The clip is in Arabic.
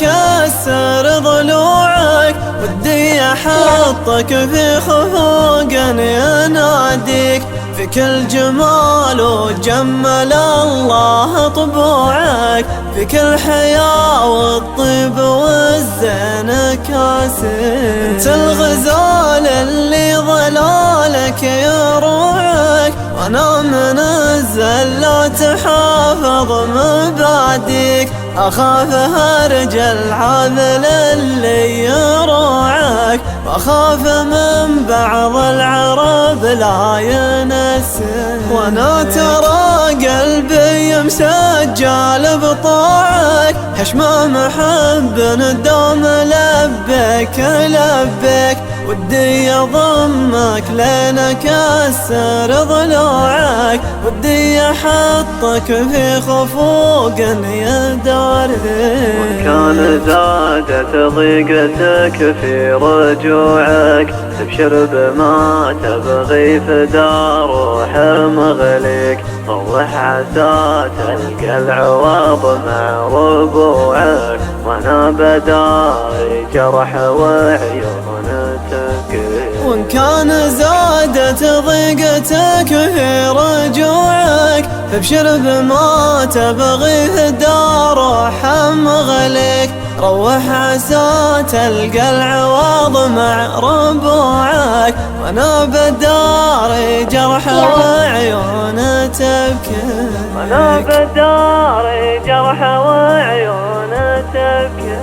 أكسر ضلوعك، ودي أحطك في خفوق يناديك، في كل جمال وجمل الله طبوعك، في كل حياة والطيب والزين كاسر. انت الغزال اللي ظلالك يروعك، وانا من الزلات تحافظ مباديك، أخاف هرج العاذل اللي يروعك، وأخاف من بعض العرب لا ينسى. وانا ترى قلبي مسجل بطاعك، حشمة محب ندوم لبيك لبيك، ودي أضمك لين أكسر ضلوعك، ودي أحطك في خفوق يدارك. وإن كان زادت ضيقتك في رجوعك، تبشر بما تبغي فدا روح مغليك، روح عسى تلقى العوض مع ربوعك، وانا بداري جرح وعيون تبكي. وإن كان زادت ضيقتك في رجوعك، فابشر بما تبغي فدا روح مغليك، روح عسى تلقى العوض مع ربوعك، وانا بداري جرح وعيون تبكي. وانا بداري جرح وعيون تبكي.